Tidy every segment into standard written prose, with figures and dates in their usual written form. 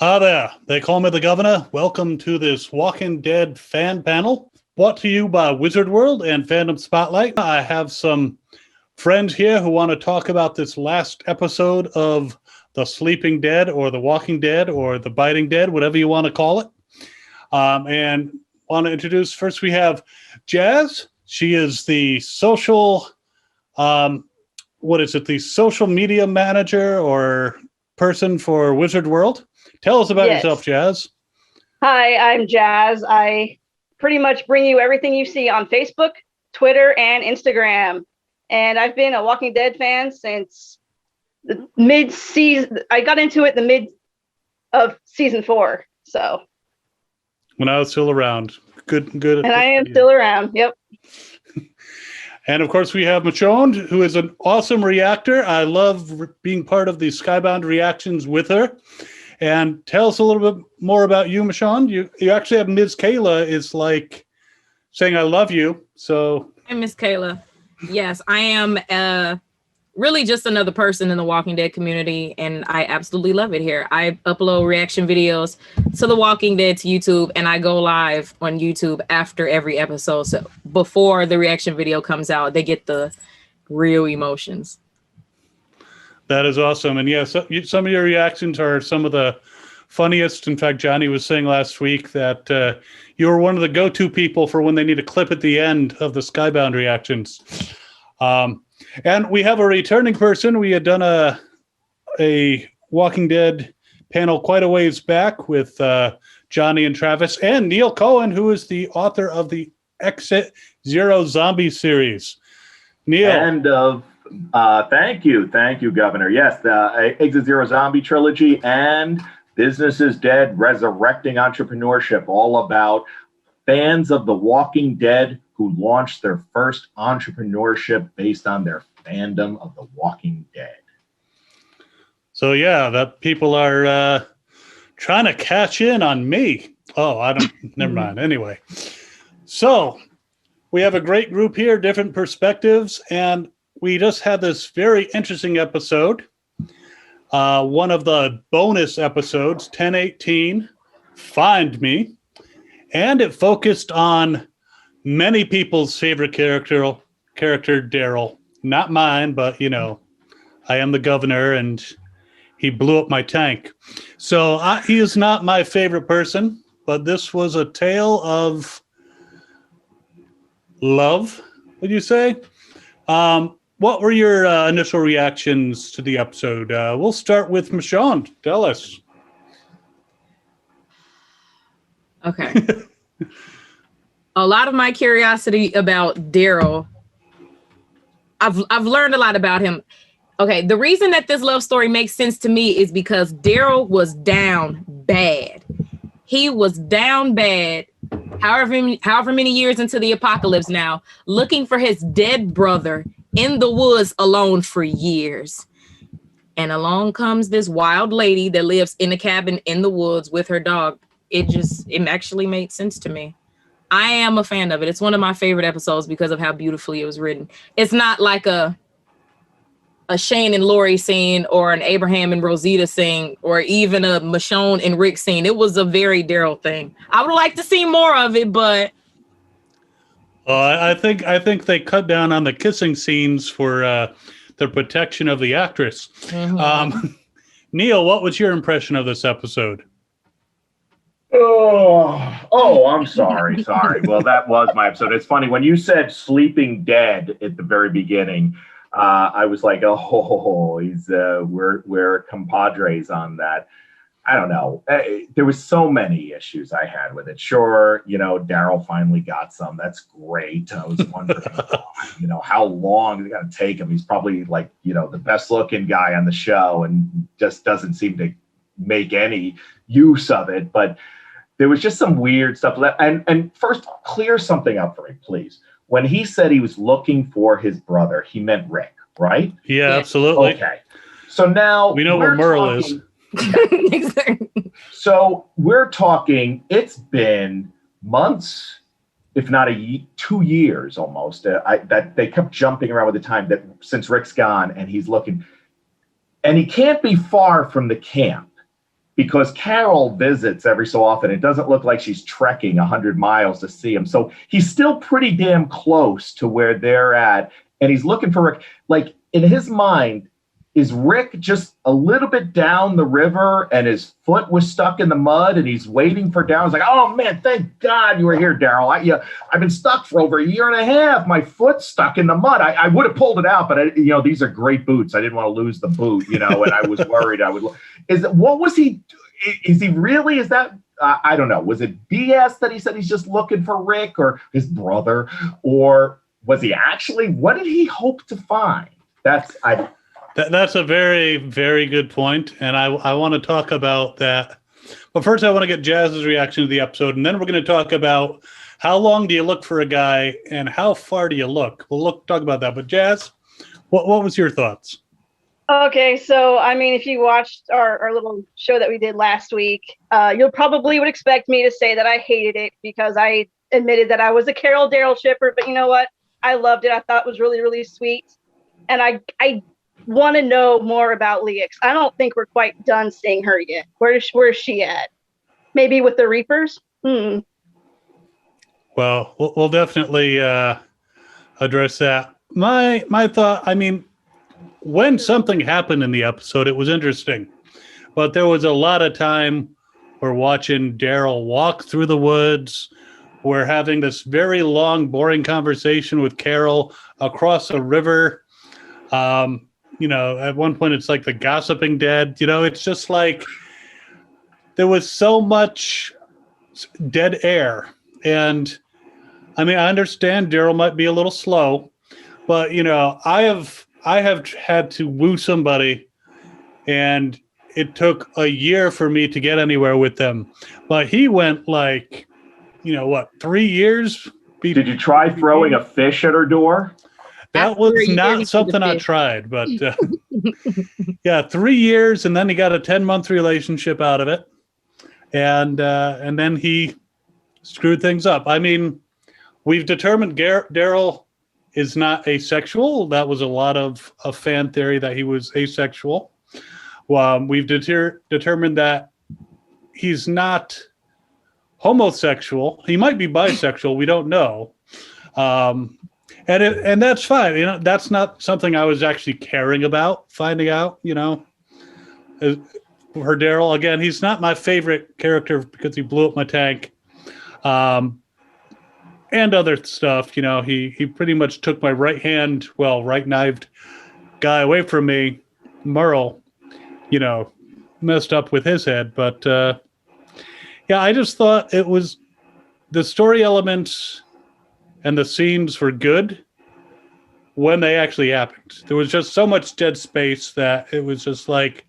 Ah, there. They call me the governor. Welcome to this Walking Dead fan panel brought to you by Wizard World and Fandom Spotlite. I have some friends here who want to talk about this last episode of The Sleeping Dead or The Walking Dead or The Biting Dead, whatever you want to call it. And want to introduce, first we have Jazz. She is the social, the social media manager or person for Wizard World. Tell us about yourself, Jazz. Hi, I'm Jazz. I pretty much bring you everything you see on Facebook, Twitter, and Instagram. And I've been a Walking Dead fan since the mid-season. I got into it the mid of season 4. So when I was still around. Good. And I am still around. Yep. And of course, we have Michonne, who is an awesome reactor. I love being part of the Skybound Reactions with her. And tell us a little bit more about you, Michonne. You actually have Ms. Kayla is like saying I love you. So I'm Miss Kayla. Yes, I am really just another person in the Walking Dead community, and I absolutely love it here. I upload reaction videos to The Walking Dead to YouTube, and I go live on YouTube after every episode. So before the reaction video comes out, they get the real emotions. That is awesome. And yes, some of your reactions are some of the funniest. In fact, Johnny was saying last week that you were one of the go-to people for when they need a clip at the end of the Skybound reactions. And we have a returning person. We had done a Walking Dead panel quite a ways back with Johnny and Travis and Neil Cohen, who is the author of the Exit Zero Zombie series. Neil. And thank you, Governor. Yes, the Exit Zero Zombie trilogy and Business is Dead, Resurrecting Entrepreneurship, all about fans of The Walking Dead who launched their first entrepreneurship based on their fandom of The Walking Dead. So yeah, that people are trying to cash in on me. Oh, never mind. Anyway, so we have a great group here, different perspectives, and we just had this very interesting episode. One of the bonus episodes, 1018, Find Me. And it focused on many people's favorite character, Daryl. Not mine, but, I am the governor, and he blew up my tank. So he is not my favorite person, but this was a tale of love, would you say? What were your initial reactions to the episode? We'll start with Michonne. Tell us. Okay. A lot of my curiosity about Daryl, I've learned a lot about him. Okay, the reason that this love story makes sense to me is because Daryl was down bad. He was down bad, however many years into the apocalypse now, looking for his dead brother in the woods alone for years. And along comes this wild lady that lives in a cabin in the woods with her dog. It actually made sense to me. I am a fan of it. It's one of my favorite episodes because of how beautifully it was written. It's not like a Shane and Lori scene or an Abraham and Rosita scene or even a Michonne and Rick scene. It was a very Daryl thing. I would like to see more of it, but I think they cut down on the kissing scenes for the protection of the actress. Mm-hmm. Neil, what was your impression of this episode? Oh, I'm sorry. Well, that was my episode. It's funny when you said Sleeping Dead at the very beginning. I was like, we're compadres on that. I don't know. There was so many issues I had with it. Sure, Daryl finally got some. That's great. I was wondering, how long is it going to take him? He's probably like, the best looking guy on the show and just doesn't seem to make any use of it. But there was just some weird stuff. And first, clear something up for me, please. When he said he was looking for his brother, he meant Rick, right? Yeah, absolutely. Okay. So now we know where Merle is. So we're talking, it's been months, if not 2 years almost, that they kept jumping around with the time that since Rick's gone and he's looking. And he can't be far from the camp. because Carol visits every so often. It doesn't look like she's trekking 100 miles to see him. So he's still pretty damn close to where they're at. And he's looking for Rick. Like, in his mind, is Rick just a little bit down the river and his foot was stuck in the mud and he's waiting for Daryl? He's like, oh man, thank God you were here, Daryl. I've been stuck for over a year and a half. My foot's stuck in the mud. I would have pulled it out, but these are great boots. I didn't want to lose the boot, and I was worried I would. What was he? Is he really? Is that? I don't know. Was it BS that he said he's just looking for Rick or his brother, or was he actually? What did he hope to find? That's a very, very good point, and I want to talk about that. But first, I want to get Jazz's reaction to the episode, and then we're going to talk about how long do you look for a guy and how far do you look. We'll talk about that. But Jazz, what was your thoughts? Okay, so I mean, if you watched our little show that we did last week, you'll probably would expect me to say that I hated it because I admitted that I was a Carol Daryl shipper. But you know what? I loved it. I thought it was really, really sweet, and I want to know more about Leah. I don't think we're quite done seeing her yet. Where's she at? Maybe with the Reapers? Well, we'll definitely address that. My thought, I mean, when something happened in the episode, it was interesting. But there was a lot of time we're watching Daryl walk through the woods. We're having this very long, boring conversation with Carol across a river. At one point it's like the gossiping dead. It's just like there was so much dead air. And I mean, I understand Daryl might be a little slow, but I have had to woo somebody and it took a year for me to get anywhere with them. But he went like, 3 years? Did you try throwing a fish at her door? That was not something I tried, but 3 years, and then he got a 10-month relationship out of it, and then he screwed things up. I mean, we've determined Daryl is not asexual. That was a lot of a fan theory that he was asexual. We've determined that he's not homosexual. He might be bisexual. We don't know. And that's fine. That's not something I was actually caring about finding out, For Daryl, again, he's not my favorite character because he blew up my tank. And other stuff, he pretty much took my right-knived guy away from me. Merle, messed up with his head. But, I just thought it was the story elements and the scenes were good when they actually happened. There was just so much dead space that it was just like,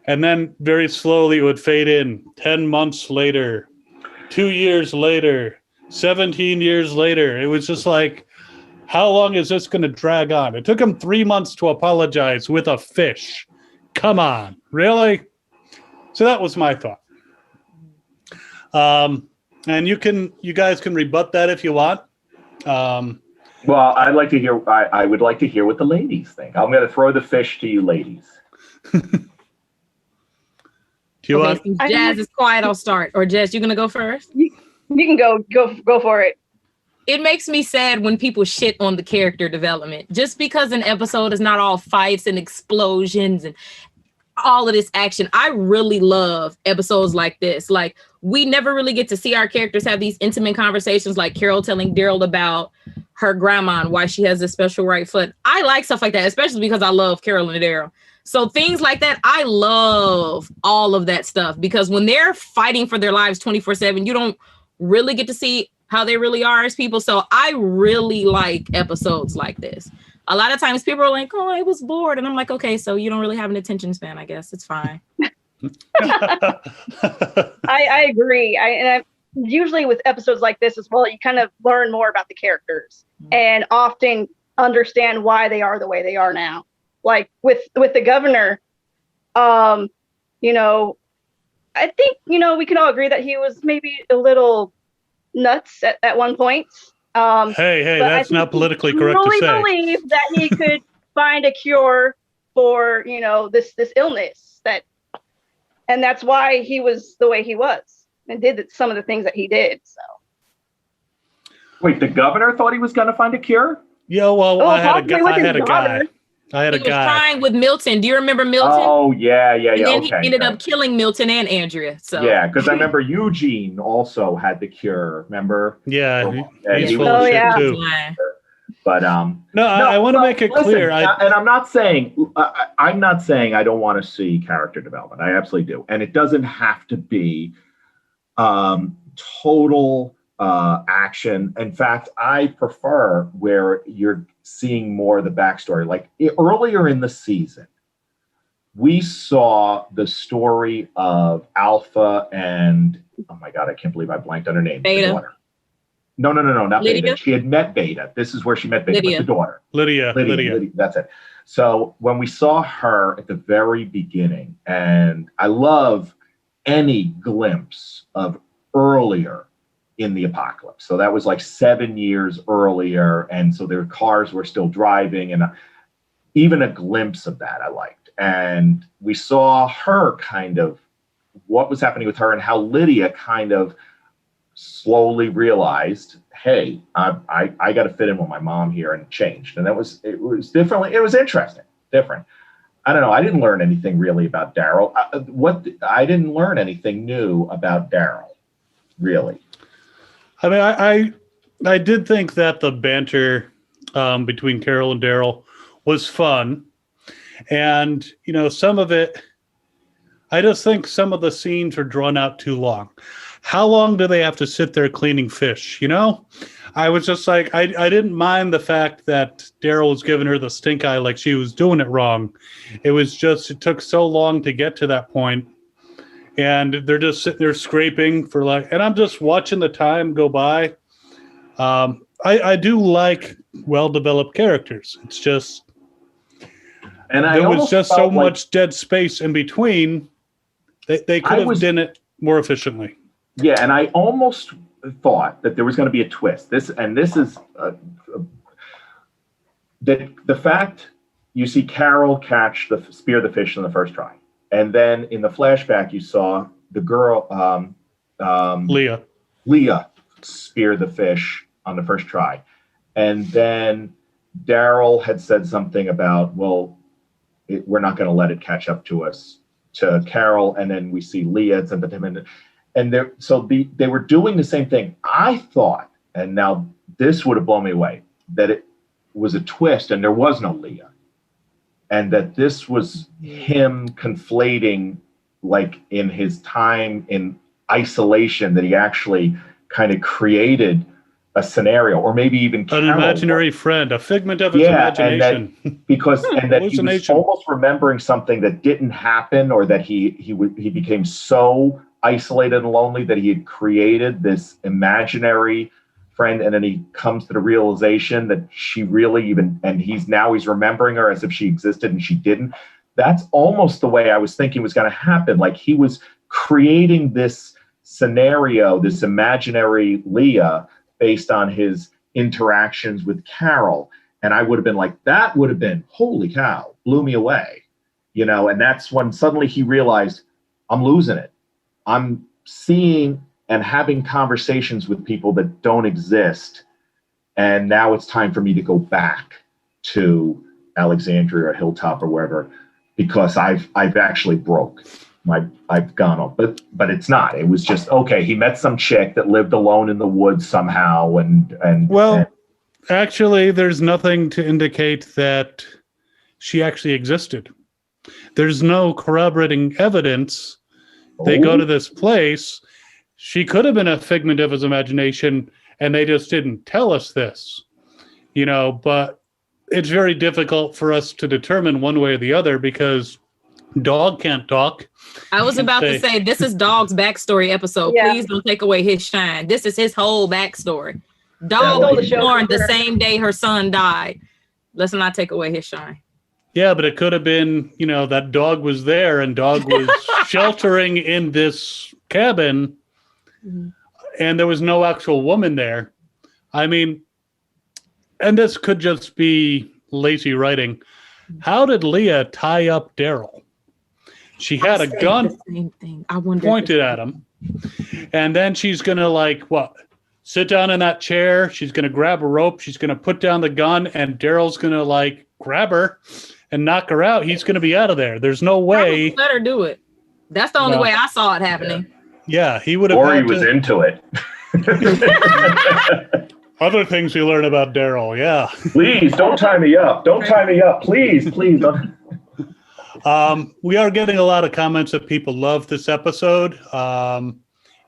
and then very slowly it would fade in. 10 months later, 2 years later, 17 years later. It was just like, how long is this going to drag on? It took him 3 months to apologize with a fish. Come on, really? So that was my thought. And you guys can rebut that if you want. Well, I'd like to hear. I would like to hear what the ladies think. I'm going to throw the fish to you, ladies. Do you want? Since Jazz is quiet, I'll start. Or Jazz, you going to go first? You can go for it. It makes me sad when people shit on the character development. Just because an episode is not all fights and explosions and all of this action. I really love episodes like this. Like, we never really get to see our characters have these intimate conversations, like Carol telling Daryl about her grandma and why she has a special right foot. I like stuff like that, especially because I love Carol and Daryl. So things like that, I love all of that stuff, because when they're fighting for their lives 24/7, you don't really get to see how they really are as people. So I really like episodes like this. A lot of times people are like, oh, I was bored. And I'm like, okay, so you don't really have an attention span, I guess. It's fine. I agree. And usually with episodes like this as well, you kind of learn more about the characters and often understand why they are the way they are now. Like with the governor, I think, we can all agree that he was maybe a little nuts at one point. Hey, that's not politically correct to say. I really believe that he could find a cure for, this illness And that's why he was the way he was and did some of the things that he did. So. Wait, the governor thought he was going to find a cure? Yeah, well, I had a guy. I had He a was guy. trying with Milton. Do you remember Milton? Oh, yeah. And then Okay, he ended up killing Milton and Andrea. So yeah, because I remember Eugene also had the cure. Remember? Yeah, And he's he full was- of shit yeah. too. But No, I want to make it listen, clear. and I'm not saying I'm not saying I don't want to see character development. I absolutely do, and it doesn't have to be total action. In fact, I prefer where you're seeing more of the backstory. Like earlier in the season, we saw the story of Alpha and oh my god, I can't believe I blanked on her name. Beta. The daughter. No, not Lydia? Beta. She had met Beta. This is where she met Beta, Lydia. with the daughter. Lydia. That's it. So when we saw her at the very beginning, and I love any glimpse of earlier in the apocalypse. So that was like 7 years earlier, and so their cars were still driving, and even a glimpse of that I liked. And we saw her kind of what was happening with her and how Lydia kind of slowly realized, hey, I got to fit in with my mom here, and changed. And it was differently. It was interesting, different. I don't know. I didn't learn anything really about Daryl. I didn't learn anything new about Daryl, really. I mean, I did think that the banter between Carol and Daryl was fun, and some of it. I just think some of the scenes are drawn out too long. How long do they have to sit there cleaning fish? I was just like, I didn't mind the fact that Daryl was giving her the stink eye like she was doing it wrong. It was just, it took so long to get to that point. And they're just sitting there scraping for and I'm just watching the time go by. I do like well-developed characters. It's just, and there was just so much dead space in between. They could have done it more efficiently. Yeah, and I almost thought that there was going to be a twist. This is the fact you see Carol spear the fish in the first try, and then in the flashback you saw the girl Leah spear the fish on the first try, and then Daryl had said something about, well, we're not going to let it catch up to us, to Carol, and then we see Leah and they were doing the same thing. I thought, and now this would have blown me away, that it was a twist and there was no Leah, and that this was him conflating, like in his time in isolation, that he actually kind of created a scenario, or maybe even an imaginary friend, a figment of his imagination. And that he was almost remembering something that didn't happen, or that he became so isolated and lonely that he had created this imaginary friend, and then he comes to the realization that she really and he's remembering her as if she existed and she didn't. That's almost the way I was thinking was going to happen. Like he was creating this scenario, this imaginary Leah, based on his interactions with Carol. And I would have been like, that would have been, holy cow, blew me away. And that's when suddenly he realized, I'm losing it. I'm seeing and having conversations with people that don't exist. And now it's time for me to go back to Alexandria or Hilltop or wherever, because I've actually broke. I've gone on, but it's not. It was just, okay, he met some chick that lived alone in the woods somehow, actually, there's nothing to indicate that she actually existed. There's no corroborating evidence. They go to this place. She could have been a figment of his imagination, and they just didn't tell us this, but it's very difficult for us to determine one way or the other, because Dog can't talk. I was about to say, this is Dog's backstory episode. Yeah. Please don't take away his shine. This is his whole backstory. Dog was born the same day her son died. Let's not take away his shine. Yeah, but it could have been, that Dog was there, and Dog was sheltering in this cabin, and there was no actual woman there. I mean, and this could just be lazy writing. How did Leah tie up Daryl? she had a said gun the same thing. I wonder pointed at him. And then she's going to like, what? Sit down in that chair. She's going to grab a rope. She's going to put down the gun and Daryl's going to like grab her and knock her out. He's going to be out of there. There's no way. Let her do it. That's the only No. way I saw it happening. Yeah, he would have. Or he was into it. Other things we learn about Daryl. Yeah. Please don't tie me up. Don't tie me up. Please, please. Don't. We are getting a lot of comments that people love this episode.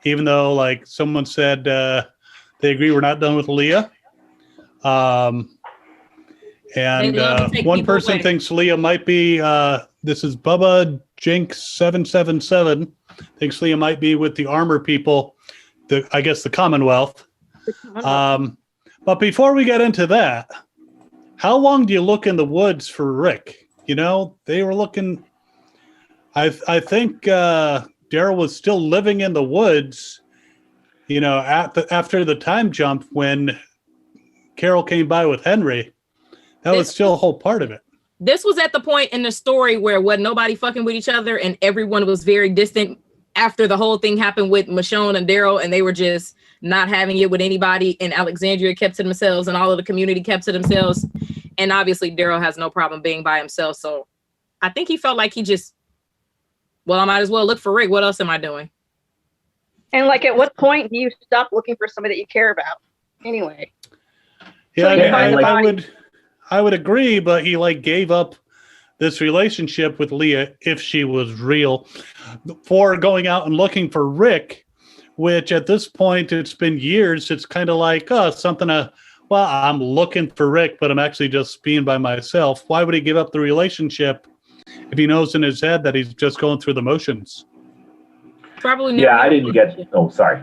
Even though, like someone said, they agree we're not done with Leah. And one person thinks Leah might be. This is Bubba Jinx 777. Thinks Leah might be with the armor people. I guess the Commonwealth. But before we get into that, how long do you look in the woods for Rick? You know, they were looking. I think Daryl was still living in the woods. You know, after the time jump when Carol came by with Henry, that was still a whole part of it. This was at the point in the story where wasn't nobody fucking with each other and everyone was very distant after the whole thing happened with Michonne and Daryl, and they were just not having it with anybody, and Alexandria kept to themselves and all of the community kept to themselves. And obviously Daryl has no problem being by himself. So I think he felt like he just, well, I might as well look for Rick. What else am I doing? And like, at what point do you stop looking for somebody that you care about anyway? Yeah, So I would agree, but he like gave up this relationship with Leah, if she was real, for going out and looking for Rick, which at this point, it's been years. It's kind of like, well, I'm looking for Rick, but I'm actually just being by myself. Why would he give up the relationship if he knows in his head that he's just going through the motions? Probably never. Yeah, I didn't get. Oh, sorry.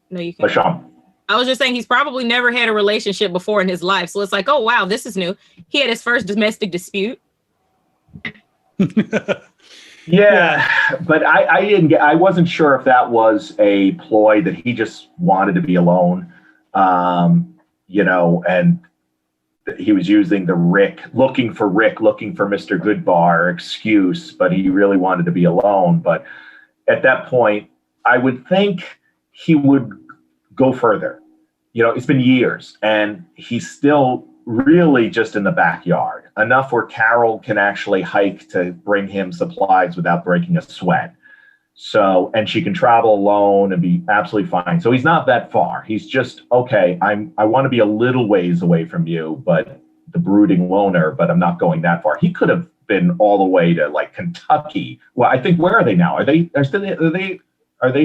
No, you can't. Michonne. I was just saying he's probably never had a relationship before in his life. So it's like, oh, wow, this is new. He had his first domestic dispute. Yeah, but I didn't get. I wasn't sure if that was a ploy that he just wanted to be alone, you know, and he was using the looking for Mr. Goodbar excuse, but he really wanted to be alone. But at that point, I would think he would go further. You know, it's been years, and he's still really just in the backyard, enough where Carol can actually hike to bring him supplies without breaking a sweat. So, and she can travel alone and be absolutely fine. So he's not that far. He's just, okay, I want to be a little ways away from you, but the brooding loner, but I'm not going that far. He could have been all the way to like Kentucky. Well, I think, where are they now? Are they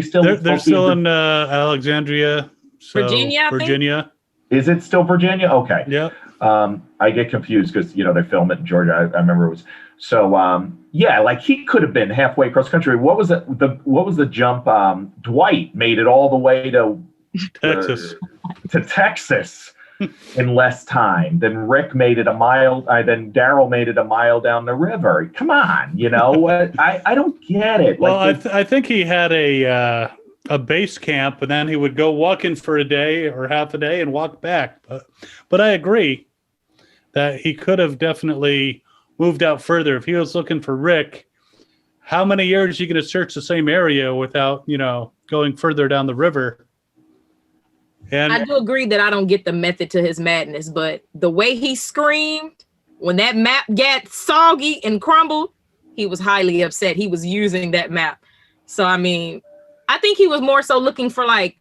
still? They're still in Alexandria, Virginia. Is it still Virginia? Okay. Yeah. I get confused because, you know, they film it in Georgia. I remember it was so. Yeah, like he could have been halfway across country. What was it? What was the jump? Dwight made it all the way to Texas. To Texas in less time. Then Rick made it a mile. Then Daryl made it a mile down the river. Come on, you know. I don't get it. Well, I think he had a base camp, and then he would go walking for a day or half a day and walk back. But I agree that he could have definitely moved out further. If he was looking for Rick, how many years are you going to search the same area without, you know, going further down the river? And I do agree that I don't get the method to his madness, but the way he screamed when that map got soggy and crumbled, he was highly upset. He was using that map. So, I mean, I think he was more so looking for like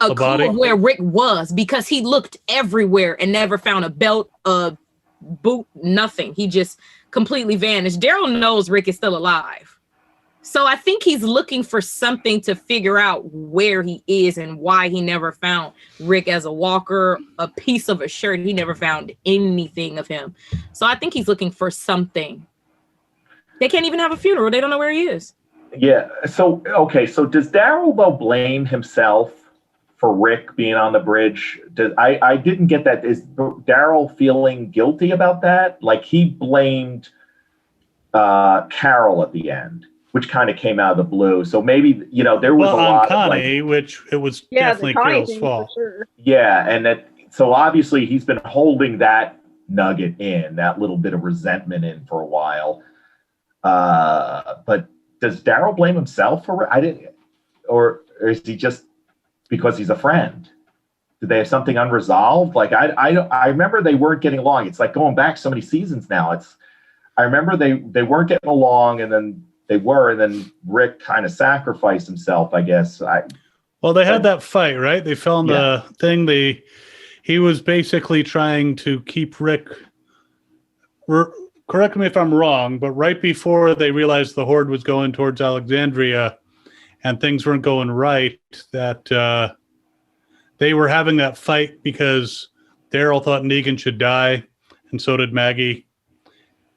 a clue of where Rick was, because he looked everywhere and never found a belt, a boot, nothing. He just completely vanished. Daryl knows Rick is still alive. So I think he's looking for something to figure out where he is and why he never found Rick as a walker, a piece of a shirt. He never found anything of him. So I think he's looking for something. They can't even have a funeral. They don't know where he is. Yeah. So, okay. So does Daryl, though, blame himself for Rick being on the bridge? I didn't get that. Is Daryl feeling guilty about that? Like he blamed Carol at the end, which kind of came out of the blue. So maybe, you know, there was a lot Connie, of like, which it was definitely Carol's fault. Sure. Yeah. And so obviously he's been holding that nugget in, that little bit of resentment in for a while. But does Daryl blame himself for or is he just because he's a friend? Did they have something unresolved? Like I remember they weren't getting along. It's like going back so many seasons now. I remember they weren't getting along, and then they were, and then Rick kind of sacrificed himself, I guess. Well, they had that fight, right? They fell in the thing. He was basically trying to keep Rick. Correct me if I'm wrong, but right before they realized the Horde was going towards Alexandria and things weren't going right, that they were having that fight because Daryl thought Negan should die, and so did Maggie.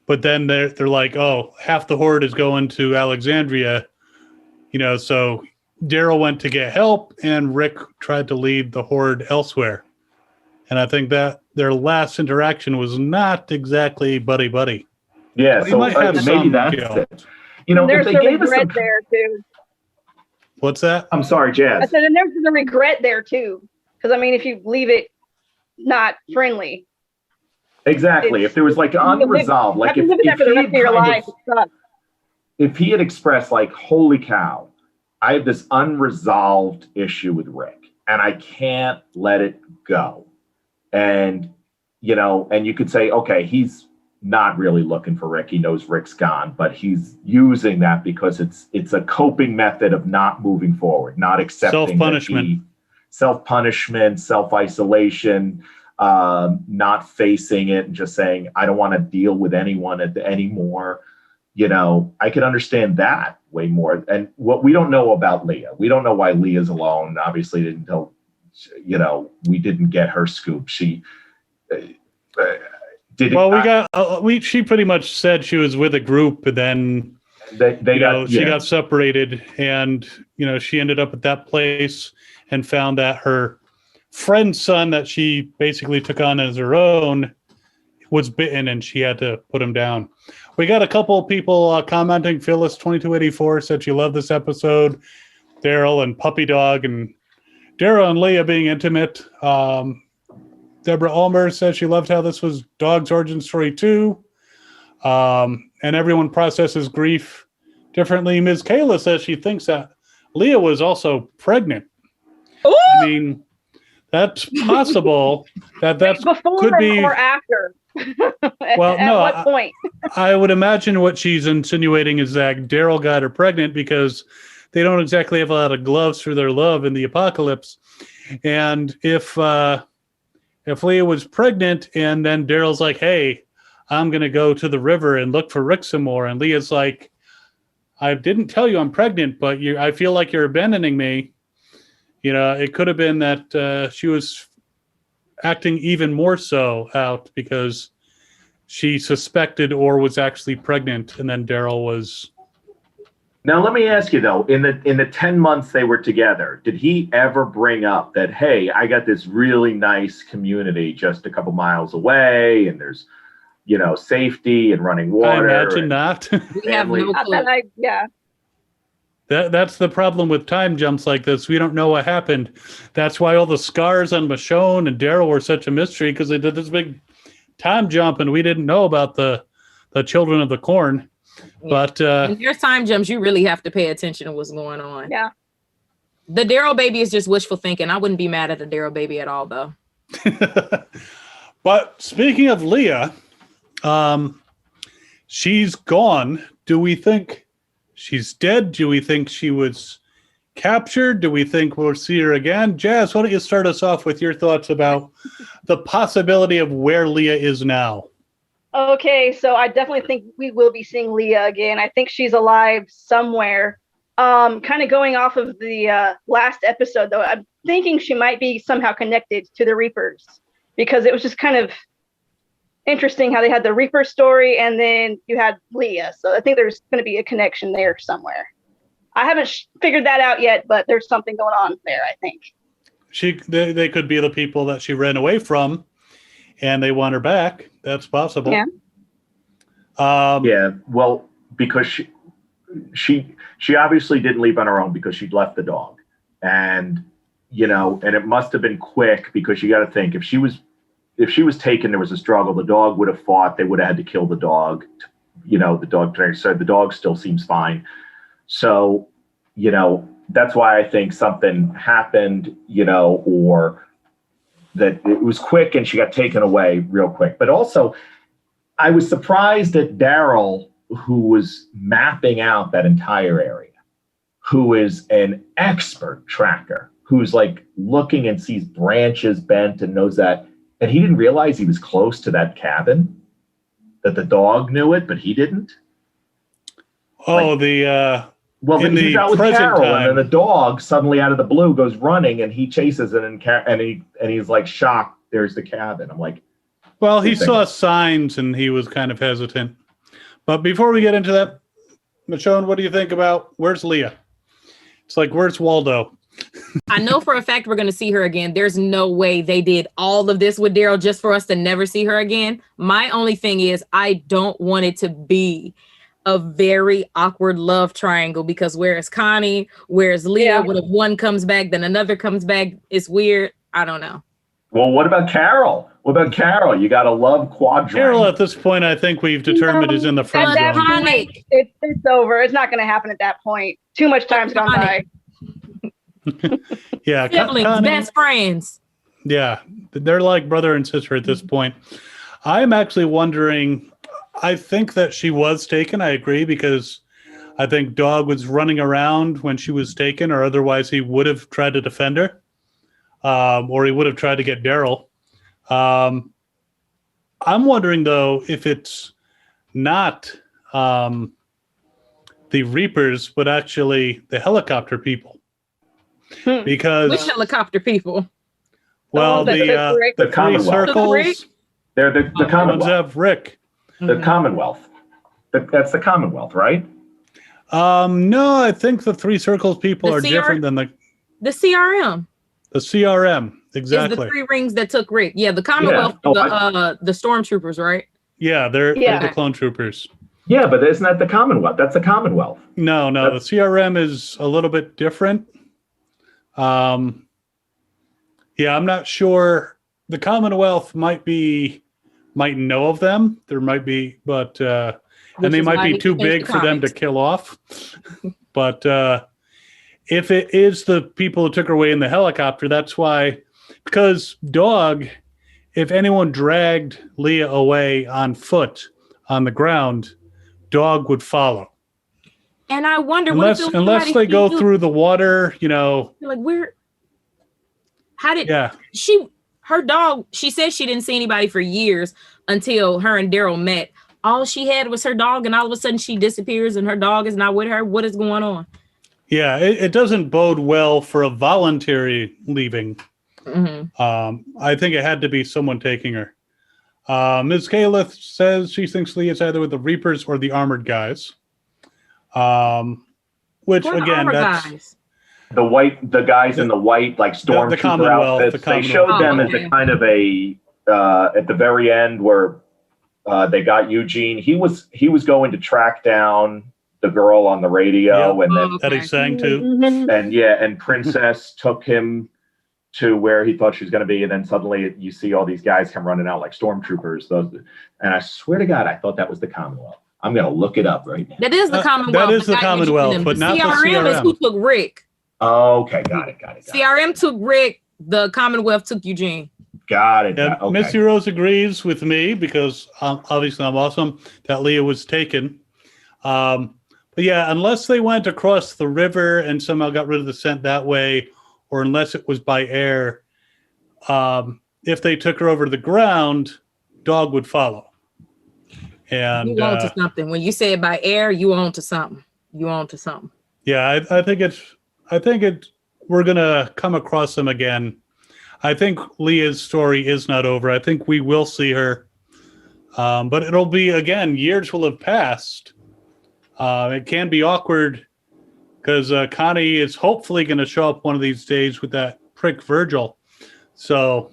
But then they're like, oh, half the Horde is going to Alexandria, so Daryl went to get help, and Rick tried to lead the Horde elsewhere. And I think that their last interaction was not exactly buddy-buddy. Yeah, so maybe that's it. There's a regret there, too. What's that? I'm sorry, Jazz. I said, and there's a regret there, too. Because, if you leave it not friendly. Exactly. If there was like unresolved, like if for the rest of your life, if he had expressed like, holy cow, I have this unresolved issue with Rick and I can't let it go. And, and you could say, okay, he's not really looking for Rick. He knows Rick's gone, but he's using that because it's a coping method of not moving forward, not accepting self-punishment, self-isolation, not facing it and just saying, I don't want to deal with anyone anymore. I could understand that way more. And what we don't know about Leah, we don't know why Leah's alone. Obviously, until, we didn't get her scoop. She did. Well, she pretty much said she was with a group, but then she got separated, and she ended up at that place and found that her friend's son that she basically took on as her own was bitten, and she had to put him down. We got a couple of people commenting. Phyllis2284 said she loved this episode. Daryl and Puppy Dog and Daryl and Leah being intimate. Deborah Ulmer said she loved how this was Dog's origin story too. And everyone processes grief differently. Ms. Kayla says she thinks that Leah was also pregnant. Ooh! I mean, that's possible. That's before could be or after. Well, at what point? I would imagine what she's insinuating is that Daryl got her pregnant because they don't exactly have a lot of gloves for their love in the apocalypse. And if Leah was pregnant and then Daryl's like, hey, I'm going to go to the river and look for Rick some more. And Leah's like, I didn't tell you I'm pregnant, but I feel like you're abandoning me. It could have been that she was acting even more so out because she suspected or was actually pregnant, and then Daryl was. Now, let me ask you though, in the 10 months they were together, did he ever bring up that, hey, I got this really nice community just a couple miles away, and there's, safety and running water? I imagine not. We have no clue. Yeah. That's the problem with time jumps like this. We don't know what happened. That's why all the scars on Michonne and Daryl were such a mystery, because they did this big time jump and we didn't know about the children of the corn. Yeah. But in your time jumps, you really have to pay attention to what's going on. Yeah. The Daryl baby is just wishful thinking. I wouldn't be mad at the Daryl baby at all, though. But speaking of Leah, she's gone. Do we think she's dead? Do we think she was captured? Do we think we'll see her again? Jazz, why don't you start us off with your thoughts about the possibility of where Leah is now? Okay, so I definitely think we will be seeing Leah again. I think she's alive somewhere. Kind of going off of the last episode, though, I'm thinking she might be somehow connected to the Reapers, because it was just kind of interesting how they had the Reaper story and then you had Leah. So I think there's going to be a connection there somewhere. I haven't figured that out yet, but there's something going on there, I think. They could be the people that she ran away from and they want her back. That's possible. Yeah. Yeah. Well, because she obviously didn't leave on her own because she'd left the dog, and and it must have been quick, because you got to think, if she was taken, there was a struggle. The dog would have fought. They would have had to kill the dog the dog trainer said the dog still seems fine. So, that's why I think something happened, or that it was quick and she got taken away real quick. But also, I was surprised at Daryl, who was mapping out that entire area, who is an expert tracker, who's like looking and sees branches bent and knows that. And he didn't realize he was close to that cabin, that the dog knew it, but he didn't. Oh, he's out with Carol, and then the dog suddenly out of the blue goes running, and he chases it, and he's like shocked. There's the cabin. I'm like, well, he saw signs and he was kind of hesitant. But before we get into that, Michonne, what do you think about where's Leah? It's like, where's Waldo? I know for a fact we're going to see her again. There's no way they did all of this with Daryl just for us to never see her again. My only thing is I don't want it to be a very awkward love triangle, because where's Connie? Where's Leah? Yeah. What if one comes back, then another comes back? It's weird. I don't know. Well, what about Carol? You got a love quadrant. Carol, at this point, I think we've determined is in the friend At that zone. point, it's over. It's not going to happen at that point. Too much time's gone by. Yeah, Siblings, Connie, best friends. yeah, they're like brother and sister at this point. I'm actually wondering, I think that she was taken. I agree, because I think Dog was running around when she was taken, or otherwise he would have tried to defend her, or he would have tried to get Daryl. I'm wondering, though, if it's not the Reapers, but actually the helicopter people. Because Which helicopter people? well, The the three Commonwealth. circles, They're the ones Commonwealth. have Rick. The Commonwealth. That's the Commonwealth, right? No, I think the three circles people The are CR different than The CRM the CRM. is Exactly. the three rings that took Rick. Yeah, the Commonwealth, Oh, the stormtroopers, right? Yeah, they're Yeah. the clone troopers. Yeah, but isn't that the Commonwealth? That's the Commonwealth. No, the CRM is a little bit different. Yeah, I'm not sure. The Commonwealth might know of them. There might be, but and Which they is might why be he too changed big the for them to comics. kill off. But if it is the people who took her away in the helicopter, that's why. Because Dog, if anyone dragged Leah away on foot on the ground, Dog would follow. And I wonder what if it was Unless somebody they go she knew. through the water, Like, where? How did yeah. her dog? She said she didn't see anybody for years until her and Daryl met. All she had was her dog, and all of a sudden she disappears, and her dog is not with her. What is going on? Yeah, it doesn't bode well for a voluntary leaving. Mm-hmm. I think it had to be someone taking her. Ms. Calith says she thinks Leah's either with the Reapers or the Armored Guys. Which, Who are the again, armor that's... guys? The guys in the white, like stormtrooper Commonwealth, outfits. the They showed Commonwealth. them as a kind of a at the very end where they got Eugene. He was going to track down the girl on the radio, Yep. and then that he sang to. Mm-hmm. and Princess took him to where he thought she was going to be, and then suddenly you see all these guys come running out like stormtroopers. And I swear to God, I thought that was the Commonwealth. I'm going to look it up right now. That is the Commonwealth. that is the not Commonwealth, Eugene. but not the CRM is CRM. who took Rick. Okay, got it. CRM took Rick. The Commonwealth took Eugene. Got it. And Okay. Missy Rose agrees with me because obviously I'm awesome that Leah was taken. But yeah, unless they went across the river and somehow got rid of the scent that way, or unless it was by air, if they took her over to the ground, Dog would follow. And You on to something. When you say it by air, you on to something. yeah, I think we're gonna come across them again. I think Leah's story is not over. I think we will see her, but it'll be, again, years will have passed. It can be awkward because Connie is hopefully going to show up one of these days with that prick Virgil. So,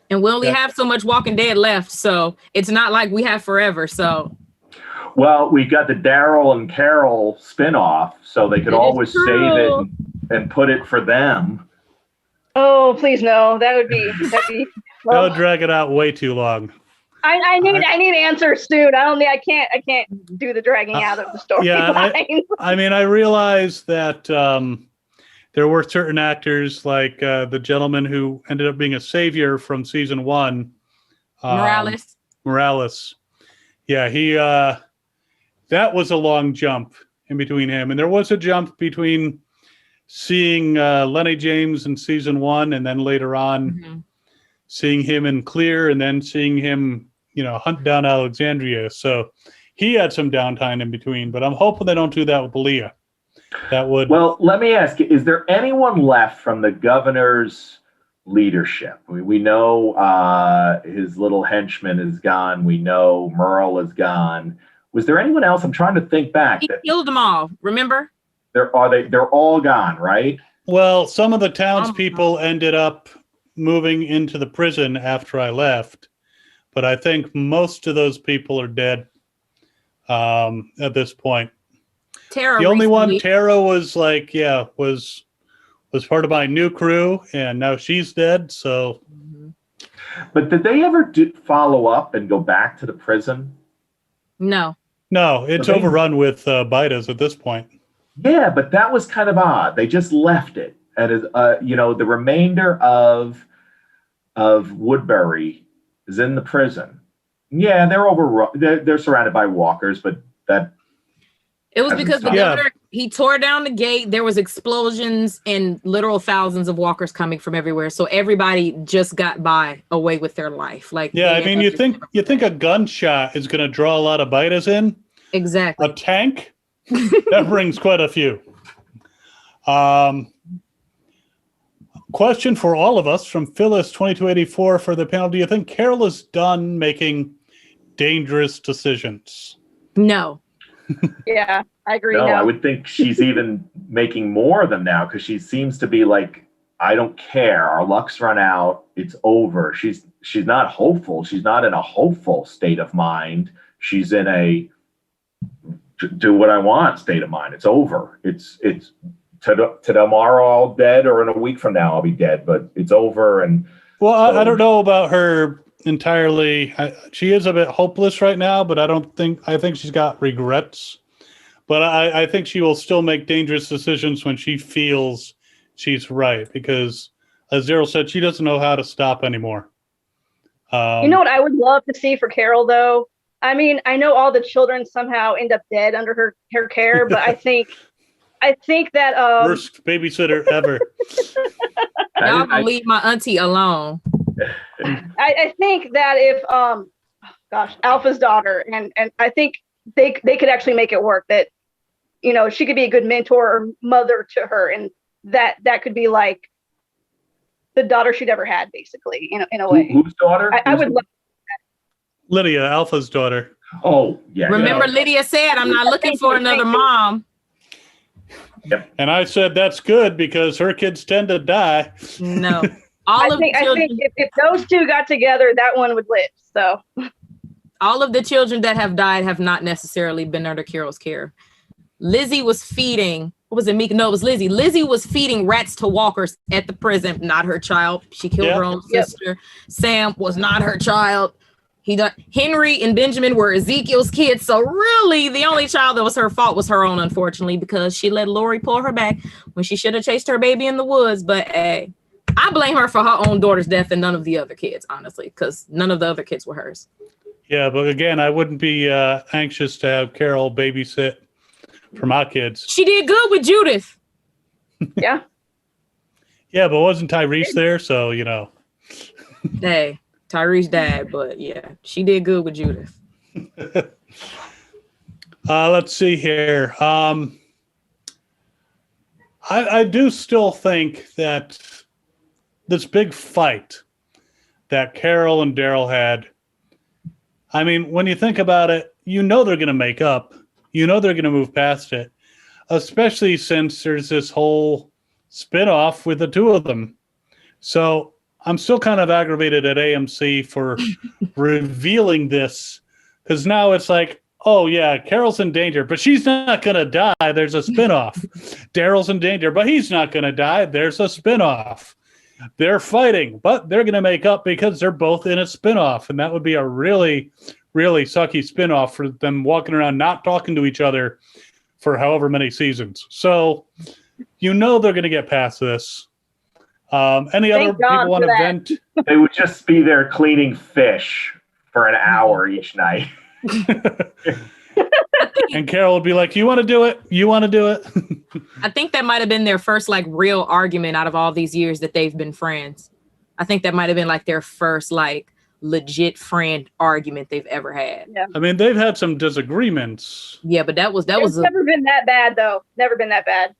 And we only have so much Walking Dead left, so it's not like we have forever. So, well, we got the Daryl and Carol spinoff, so they could That is always true. save it and put it for them. Oh, please no. That'd be they'll drag it out way too long. I need answers soon. I can't do the dragging out of the story. I realized that there were certain actors like the gentleman who ended up being a savior from season 1. Morales. Yeah, he that was a long jump in between him. And there was a jump between seeing Lenny James in season 1 and then later on seeing him in Clear and then seeing him, hunt down Alexandria. So he had some downtime in between, but I'm hoping they don't do that with Leah. That would. Well, let me ask you, is there anyone left from the governor's leadership? We know his little henchman is gone. We know Merle is gone. Was there anyone else? I'm trying to think back. He killed them all, remember? They're all gone, right? Well, some of the townspeople ended up moving into the prison after I left, but I think most of those people are dead at this point. Tara the only recently, one, Tara, was like, was part of my new crew, and now she's dead. So, but did they ever follow up and go back to the prison? No, it's overrun with Bidas at this point. Yeah, but that was kind of odd. They just left it, and the remainder of Woodbury is in the prison. Yeah, they're overrun. They're surrounded by walkers, but that. It was because the governor, he tore down the gate. There was explosions and literal thousands of walkers coming from everywhere. So everybody just got away with their life. You think a gunshot is going to draw a lot of Bidas in? Exactly. A tank? That brings quite a few. Question for all of us from Phyllis 2284 for the panel. Do you think Carol is done making dangerous decisions? No. Yeah, I agree. No, now. I would think she's even making more of them now because she seems to be like, I don't care. Our luck's run out. It's over. She's not hopeful. She's not in a hopeful state of mind. She's in a do what I want state of mind. It's over. It's to tomorrow I'll dead, or in a week from now I'll be dead. But it's over. And I don't know about her entirely. She is a bit hopeless right now, but I think she's got regrets. But I think she will still make dangerous decisions when she feels she's right, because as Daryl said, she doesn't know how to stop anymore. You know what I would love to see for Carol, though? I mean, I know all the children somehow end up dead under her care, but I think that worst babysitter ever. Y'all gonna leave my auntie alone. I think that if Alpha's daughter, and I think they could actually make it work, that she could be a good mentor or mother to her, and that could be like the daughter she'd ever had, basically, in a way. Whose daughter? I would love Lydia, Alpha's daughter. Oh, yeah. Remember, Lydia said, I'm not looking for another mom. Yep. And I said, that's good because her kids tend to die. No. I think if those two got together, that one would live. So all of the children that have died have not necessarily been under Carol's care. Lizzie was feeding, what was it, Mika? No, it was Lizzie. Lizzie was feeding rats to walkers at the prison, not her child. She killed her own sister. Sam was not her child. Henry and Benjamin were Ezekiel's kids. So really, the only child that was her fault was her own, unfortunately, because she let Lori pull her back when she should have chased her baby in the woods. But hey, I blame her for her own daughter's death and none of the other kids, honestly, because none of the other kids were hers. Yeah, but again, I wouldn't be anxious to have Carol babysit for my kids. She did good with Judith. Yeah. Yeah, but wasn't Tyrese there? So, Hey, Tyrese died, but yeah, she did good with Judith. Let's see here. I do still think that this big fight that Carol and Daryl had, I mean, when you think about it, they're going to make up. They're going to move past it, especially since there's this whole spinoff with the two of them. So I'm still kind of aggravated at AMC for revealing this, because now it's like, oh, yeah, Carol's in danger, but she's not going to die. There's a spinoff. Daryl's in danger, but he's not going to die. There's a spinoff. they're fighting, but they're going to make up because they're both in a spinoff. And that would be a really, really sucky spinoff for them walking around not talking to each other for however many seasons. So, they're going to get past this. Any other people want to vent? They would just be there cleaning fish for an hour each night. And Carol would be like, you want to do it? You want to do it? I think that might have been their first like real argument out of all these years that they've been friends. I think that might have been like their first like legit friend argument they've ever had. Yeah. I mean, they've had some disagreements. Yeah, but that was never been that bad though. Never been that bad.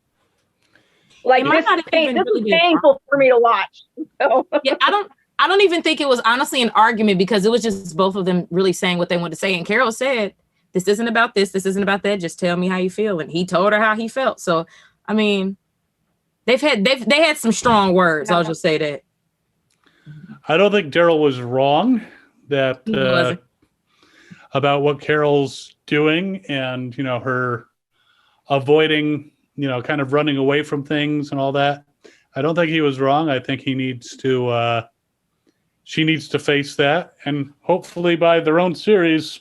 Like this is painful for me to watch. So. Yeah, I don't even think it was honestly an argument because it was just both of them really saying what they wanted to say. And Carol said, this isn't about this. This isn't about that. Just tell me how you feel. And he told her how he felt. So, I mean, they had some strong words. I'll just say that. I don't think Daryl was wrong that about what Carol's doing and, her avoiding, kind of running away from things and all that. I don't think he was wrong. I think he needs to, she needs to face that. And hopefully by their own series,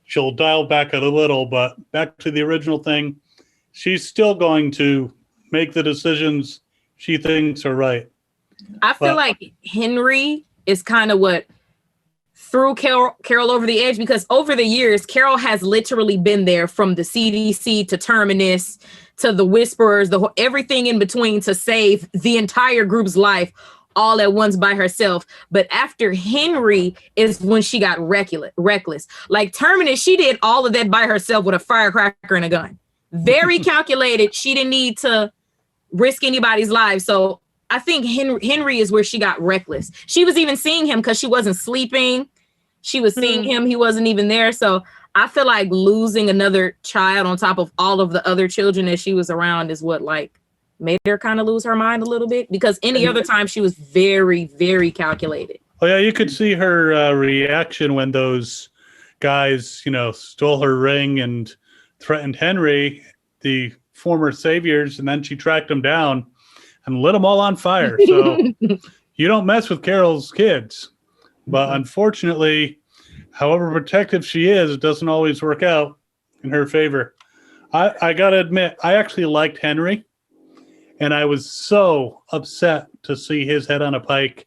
she'll dial back it a little, but back to the original thing, she's still going to make the decisions she thinks are right. I feel like Henry is kind of what threw Carol over the edge because over the years, Carol has literally been there from the CDC to Terminus to the Whisperers, everything in between to save the entire group's life all at once by herself. But after Henry is when she got reckless. Like Terminus, she did all of that by herself with a firecracker and a gun. Very calculated. She didn't need to risk anybody's life. So I think Henry is where she got reckless. She was even seeing him because she wasn't sleeping. She was seeing him. He wasn't even there. So I feel like losing another child on top of all of the other children that she was around is what like made her kind of lose her mind a little bit because any other time she was very, very calculated. Oh yeah, you could see her reaction when those guys, stole her ring and threatened Henry, the former saviors, and then she tracked them down and lit them all on fire. So you don't mess with Carol's kids. But unfortunately, however protective she is, it doesn't always work out in her favor. I got to admit, I actually liked Henry. And I was so upset to see his head on a pike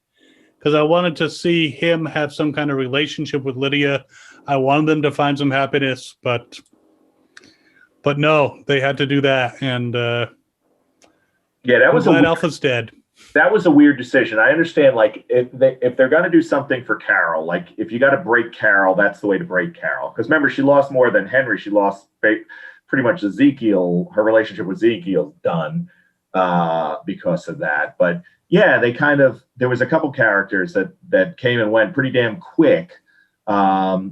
because I wanted to see him have some kind of relationship with Lydia. I wanted them to find some happiness, but no, they had to do that. And that was Alpha's dead. That was a weird decision. I understand, like, if they're going to do something for Carol, like, if you got to break Carol, that's the way to break Carol. Because remember, she lost more than Henry. She lost pretty much Ezekiel. Her relationship with Ezekiel's done. Because of that. But yeah, there was a couple characters that came and went pretty damn quick, where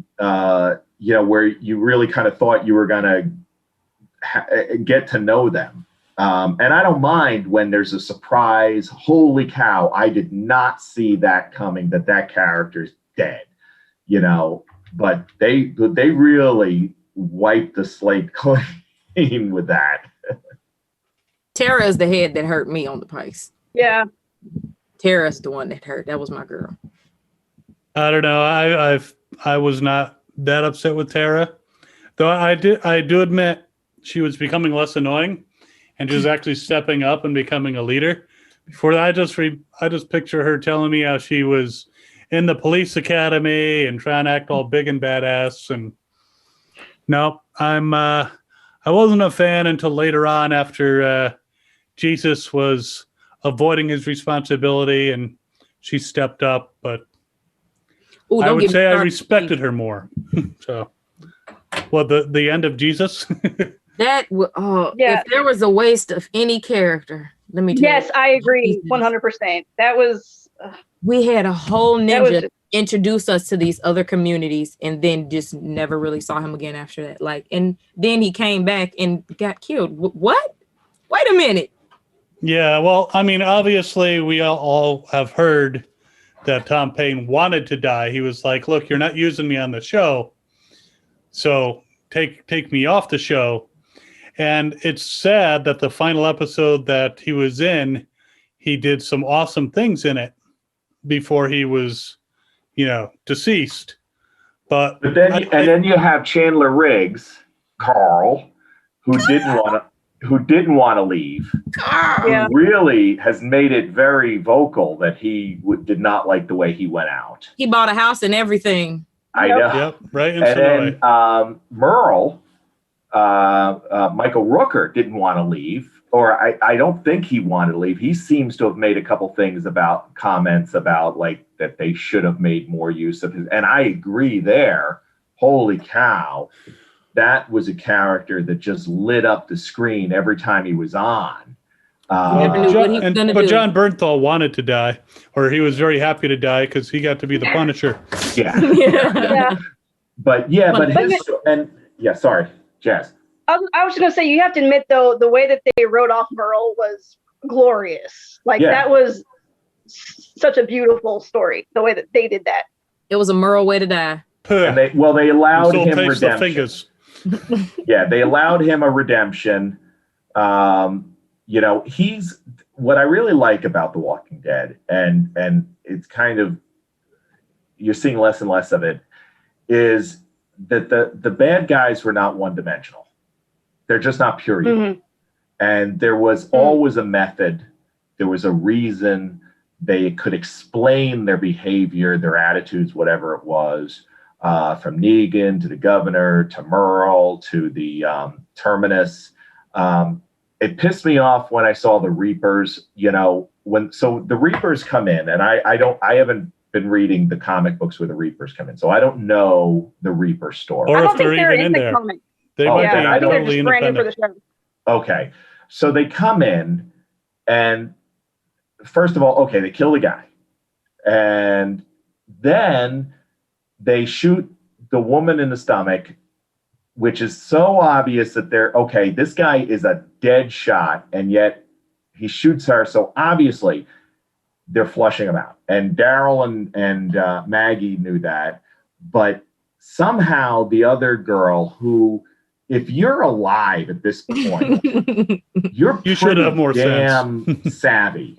you really kind of thought you were going to get to know them. And I don't mind when there's a surprise, holy cow, I did not see that coming, that character's dead, but they really wiped the slate clean with that. Tara is the head that hurt me on the Pikes. Yeah. Tara's the one that hurt. That was my girl. I don't know. I was not that upset with Tara, though. I do admit she was becoming less annoying, and she was actually stepping up and becoming a leader. Before that, I just picture her telling me how she was in the police academy and trying to act all big and badass. And no, I wasn't a fan until later on after Jesus was avoiding his responsibility and she stepped up, but I would say I respected her more. So, well, the end of Jesus. If there was a waste of any character, let me tell you. Yes, I agree 100%. That was. We had a whole ninja introduce us to these other communities and then just never really saw him again after that. Like, and then he came back and got killed. What? Wait a minute. Yeah, well, I mean, obviously we all have heard that Tom Payne wanted to die. He was like, look, you're not using me on the show, so take me off the show. And it's sad that the final episode that he was in, he did some awesome things in it before he was, deceased. But then you have Chandler Riggs, Carl, who didn't want to leave. Yeah. Who really has made it very vocal that he did not like the way he went out. He bought a house and everything. I know. Yep, right in And Sonoy. then Merle, Michael Rooker didn't want to leave, or I don't think he wanted to leave. He seems to have made a couple things about comments about like that they should have made more use of his. And I agree there. Holy cow. That was a character that just lit up the screen every time he was on. Never knew what he was gonna do. John Bernthal wanted to die, or he was very happy to die because he got to be the Punisher. Yeah. Yeah. But sorry, Jazz. I was just gonna say, you have to admit though, the way that they wrote off Merle was glorious. Like that was such a beautiful story. The way that they did that. It was a Merle way to die. And they allowed him redemption. Fingers. Yeah, they allowed him a redemption. He's what I really like about The Walking Dead, and it's kind of you're seeing less and less of it, is that the bad guys were not one dimensional. They're just not pure evil. Mm-hmm. And there was always a method. There was a reason. They could explain their behavior, their attitudes, whatever it was, from Negan to the governor to Merle to the Terminus. It pissed me off when I saw the Reapers. So the Reapers come in, and I haven't been reading the comic books where the Reapers come in, so I don't know the Reaper story. Or I don't if they're think they're even in the there. comic. They I think they're totally just brand new for the show. Okay, so they come in, and first of all, they kill the guy, and then they shoot the woman in the stomach, which is so obvious that this guy is a dead shot, and yet he shoots her. So obviously they're flushing him out. And Daryl and Maggie knew that. But somehow the other girl who, if you're alive at this point, you should have more sense. Savvy.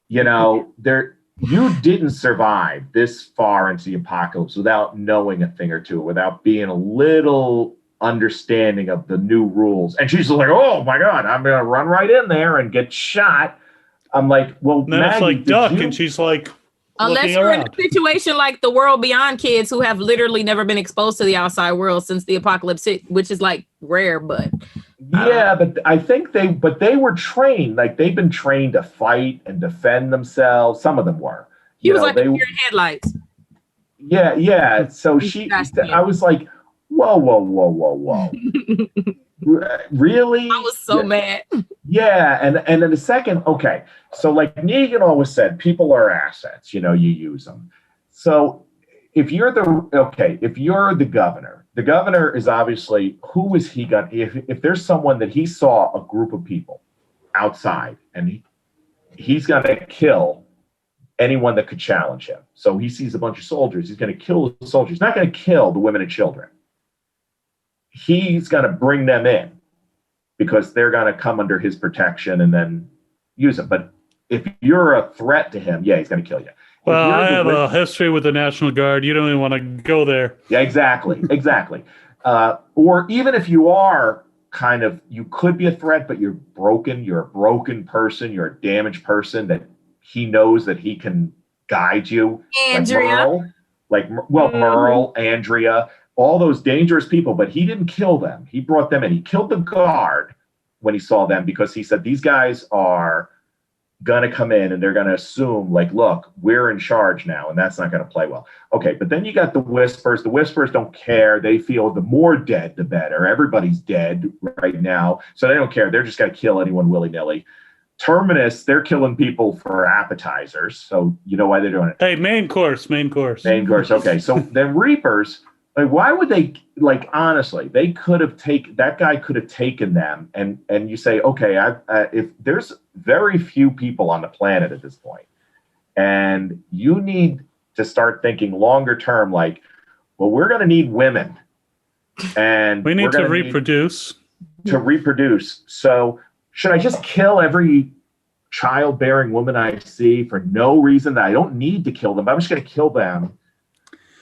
You didn't survive this far into the apocalypse without knowing a thing or two, without being a little understanding of the new rules. And she's like, oh my God, I'm going to run right in there and get shot. I'm like, well, then Maggie, it's like Duck, and she's like, unless you're in a situation like the World Beyond kids who have literally never been exposed to the outside world since the apocalypse hit, which is like rare, but but I think they were trained, like they've been trained to fight and defend themselves. Some of them were. He was like a deer in headlights. Yeah. So I was like, whoa. Really? I was so mad. Yeah, and in a second, so like Negan always said, people are assets, you use them. So if you're the governor, the governor is obviously, who is he gonna, if there's someone that he saw a group of people outside and he's gonna kill anyone that could challenge him. So he sees a bunch of soldiers, he's gonna kill the soldiers, he's not gonna kill the women and children. He's going to bring them in because they're going to come under his protection and then use them. But if you're a threat to him, he's going to kill you. Well, I have a history with the National Guard. You don't even want to go there. Yeah, exactly. Or even if you are you could be a threat, but you're broken. You're a broken person. You're a damaged person that he knows that he can guide you. Andrea. Merle, Andrea. All those dangerous people, but he didn't kill them. He brought them in. He killed the guard when he saw them because he said, these guys are going to come in and they're going to assume, like, look, we're in charge now, and that's not going to play well. Okay, but then you got the Whispers. The Whispers don't care. They feel the more dead, the better. Everybody's dead right now, so they don't care. They're just going to kill anyone willy-nilly. Terminus, they're killing people for appetizers, so you know why they're doing it. Hey, main course. Okay, so then Reapers... Like, why would they, honestly, they could have that guy could have taken them and you say, okay, if there's very few people on the planet at this point, and you need to start thinking longer term, like, well, we're going to need women and we need to reproduce. So should I just kill every childbearing woman I see for no reason that I don't need to kill them, but I'm just going to kill them.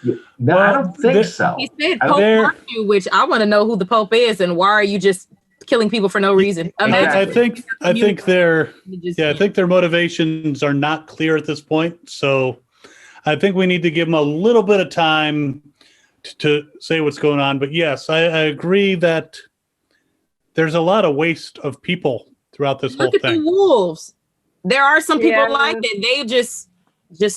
No, Well, I don't think so. He said Pope marked you, which I want to know who the Pope is and why are you just killing people for no reason? I think their motivations are not clear at this point. So I think we need to give them a little bit of time to say what's going on. But yes, I agree that there's a lot of waste of people throughout this whole thing. Look at the wolves. There are some people like that. They just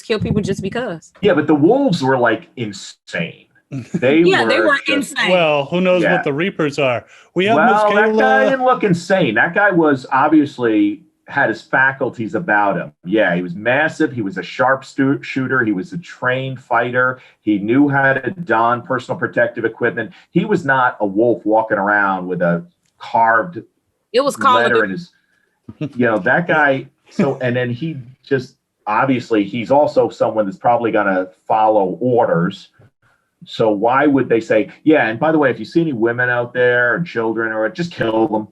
kill people just because. Yeah, but the wolves were like insane. They were insane. Well, who knows what the Reapers are? We have Miss Kayla. That guy didn't look insane. That guy was obviously had his faculties about him. Yeah, he was massive. He was a sharp shooter. He was a trained fighter. He knew how to don personal protective equipment. He was not a wolf walking around with a carved letter in his. That guy. So, and then he just obviously he's also someone that's probably going to follow orders. So why would they say, yeah, and by the way, if you see any women out there or children or just kill them,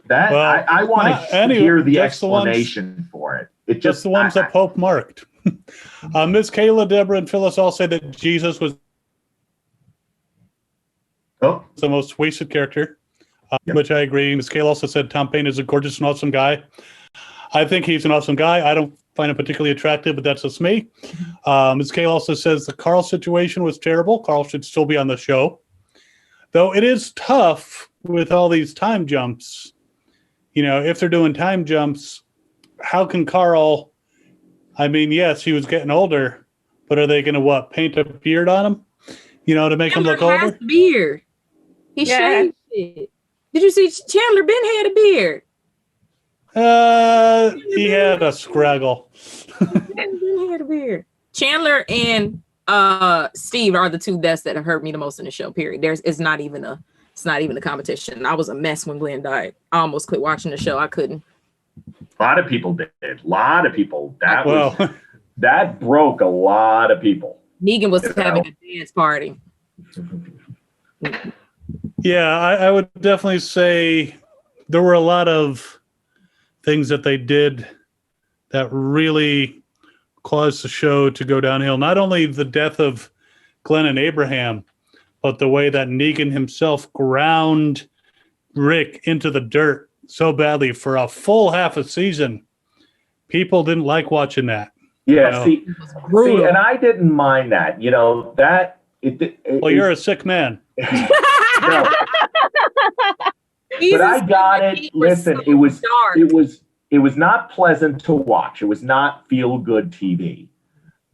I want to hear the explanation for it. It just the ones that Pope marked. Miss Kayla, Deborah, and Phyllis all say that Jesus was the most wasted character, which I agree. Miss Kayla also said Tom Paine is a gorgeous and awesome guy. I think he's an awesome guy. I don't find him particularly attractive, but that's just me. Ms. Kay also says the Carl situation was terrible. Carl should still be on the show. Though it is tough with all these time jumps. If they're doing time jumps, how can Carl, I mean, yes, he was getting older, but are they going to, paint a beard on him? To make him look older? Beard. He shaved it. Did you see Chandler Ben had a beard? He had a scraggle. He had a beard. Chandler and Steve are the two deaths that have hurt me the most in the show. Period. It's not even a competition. I was a mess when Glenn died. I almost quit watching the show. I couldn't. A lot of people did. A lot of people. That broke a lot of people. Negan was having a dance party. Yeah, I would definitely say there were a lot of things that they did that really caused the show to go downhill. Not only the death of Glenn and Abraham, but the way that Negan himself ground Rick into the dirt so badly for a full half a season. People didn't like watching that. Yeah, see, and I didn't mind that. Well, you're a sick man. No. But I got it. Listen, it was not pleasant to watch. It was not feel good TV,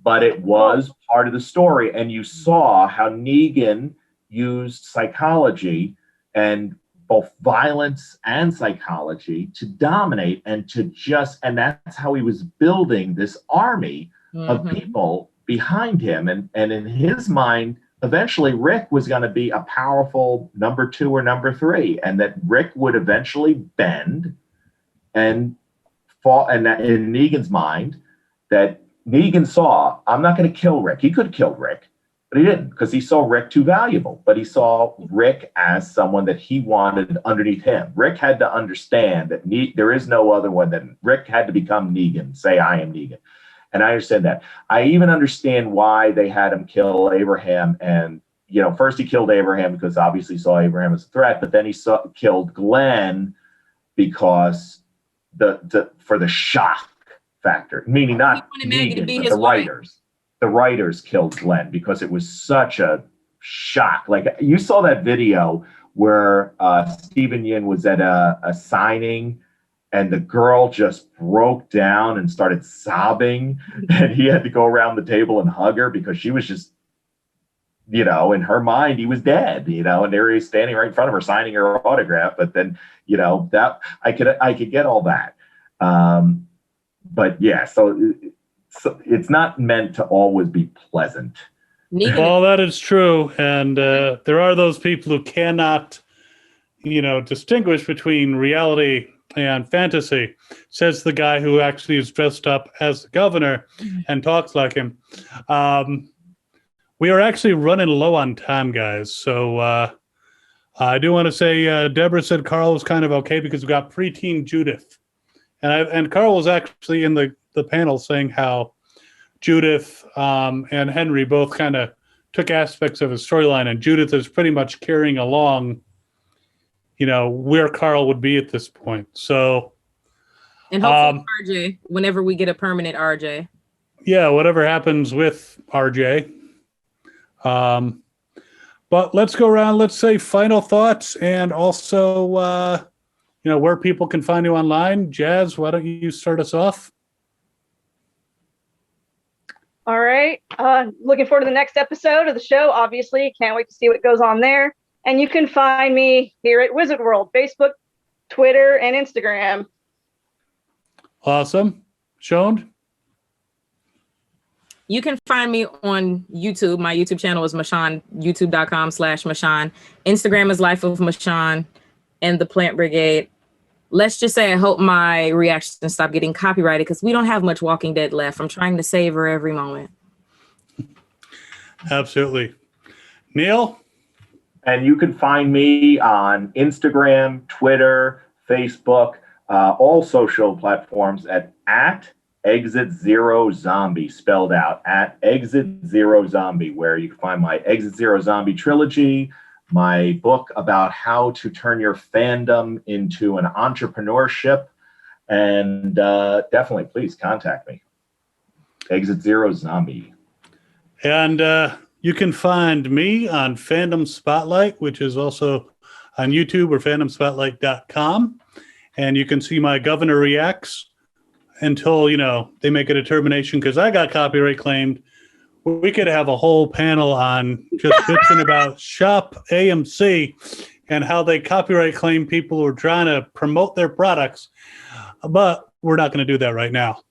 but it was part of the story. And you saw how Negan used psychology and both violence and psychology to dominate and and that's how he was building this army of people behind him. And in his mind, eventually Rick was going to be a powerful number 2 or number 3, and that Rick would eventually bend and fall. And that in Negan's mind, that Negan saw, I'm not going to kill Rick. He could kill Rick, but he didn't, because he saw Rick too valuable. But he saw Rick as someone that he wanted underneath him. Rick had to understand that there is no other one. That Rick had to become Negan, say, I am Negan. And I understand that. I even understand why they had him kill Abraham. And, first he killed Abraham because obviously he saw Abraham as a threat, but then he killed Glenn because for the shock factor, meaning not Negan, but the writers. The writers killed Glenn because it was such a shock. Like, you saw that video where Stephen Yin was at a signing, and the girl just broke down and started sobbing, and he had to go around the table and hug her because she was just, in her mind, he was dead, and there he was standing right in front of her signing her autograph. But then, that I could get all that. But yeah, so it's not meant to always be pleasant. Well, that is true. And there are those people who cannot, distinguish between reality and fantasy, says the guy who actually is dressed up as the governor and talks like him. We are actually running low on time, guys. So I do want to say Deborah said Carl was kind of okay because we got preteen Judith and Carl was actually in the panel saying how Judith and Henry both kind of took aspects of his storyline, and Judith is pretty much carrying along, where Carl would be at this point. So, and hopefully RJ, whenever we get a permanent RJ. Yeah, whatever happens with RJ. But let's go around. Let's say final thoughts, and also, where people can find you online. Jazz, why don't you start us off? All right. Looking forward to the next episode of the show. Obviously, can't wait to see what goes on there. And you can find me here at Wizard World, Facebook, Twitter, and Instagram. Awesome. Sean? You can find me on YouTube. My YouTube channel is Mashawn, youtube.com/Mashawn. Instagram is Life of Mashawn and the Plant Brigade. Let's just say I hope my reactions stop getting copyrighted because we don't have much Walking Dead left. I'm trying to savor every moment. Absolutely. Neil? And you can find me on Instagram, Twitter, Facebook, all social platforms at Exit Zero Zombie, spelled out at Exit Zero Zombie, where you can find my Exit Zero Zombie trilogy, my book about how to turn your fandom into an entrepreneurship, and definitely please contact me. Exit Zero Zombie. And you can find me on Fandom Spotlite, which is also on YouTube or fandomspotlight.com. And you can see my Governor Reacts until, they make a determination, because I got copyright claimed. We could have a whole panel on just bitching about Shop AMC and how they copyright claim people who are trying to promote their products. But we're not going to do that right now.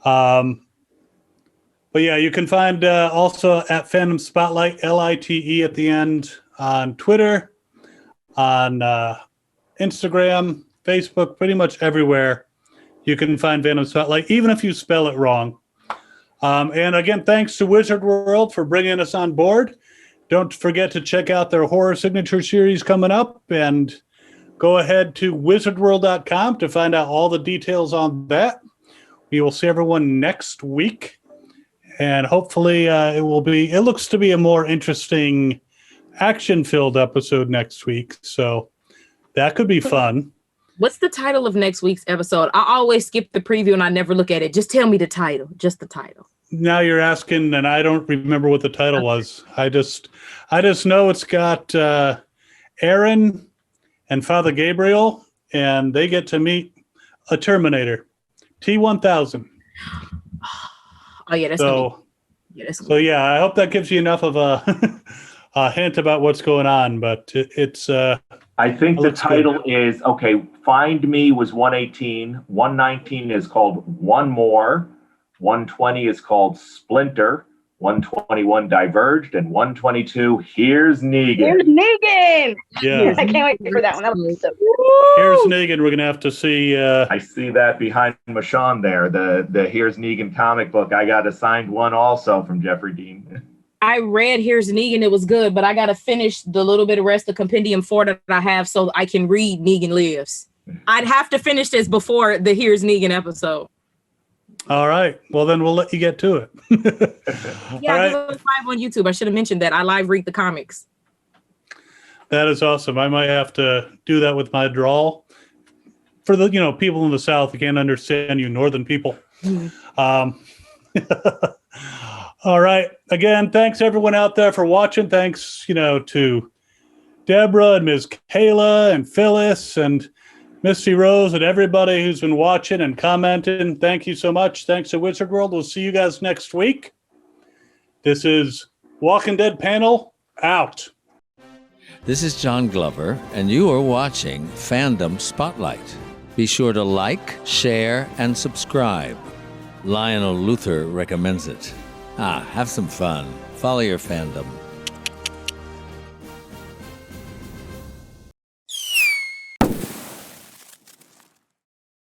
But yeah, you can find also at Fandom Spotlight, LITE at the end, on Twitter, on Instagram, Facebook, pretty much everywhere. You can find Fandom Spotlight, even if you spell it wrong. And again, thanks to Wizard World for bringing us on board. Don't forget to check out their horror signature series coming up, and go ahead to wizardworld.com to find out all the details on that. We will see everyone next week, and hopefully it looks to be a more interesting action-filled episode next week. So that could be fun. What's the title of next week's episode? I always skip the preview and I never look at it. Just tell me the title. Just the title. Now you're asking, and I don't remember what the title was. I just know it's got Aaron and Father Gabriel, and they get to meet a Terminator, T-1000. Oh yeah, that's so. Yeah, I hope that gives you enough of a hint about what's going on. But it's. I think the title is, Find Me was 118. 119 is called One More. 120 is called Splinter. 121 Diverged. And 122, Here's Negan. Here's Negan! Yeah. I can't wait for that one. That was so Here's Negan. We're going to have to see. I see that behind Mashawn there. The Here's Negan comic book. I got a signed one also from Jeffrey Dean. I read Here's Negan. It was good, but I got to finish the little bit of rest of Compendium 4 that I have so I can read Negan Lives. I'd have to finish this before the Here's Negan episode. All right. Well, then we'll let you get to it. Yeah, I do live on YouTube. I should have mentioned that. I live read the comics. That is awesome. I might have to do that with my drawl. For the people in the South who can't understand you northern people. All right. Again, thanks everyone out there for watching. Thanks, to Deborah and Ms. Kayla and Phyllis and Misty Rose and everybody who's been watching and commenting. Thank you so much. Thanks to Wizard World. We'll see you guys next week. This is Walking Dead Panel out. This is John Glover, and you are watching Fandom Spotlight. Be sure to like, share, and subscribe. Lionel Luther recommends it. Have some fun. Follow your fandom.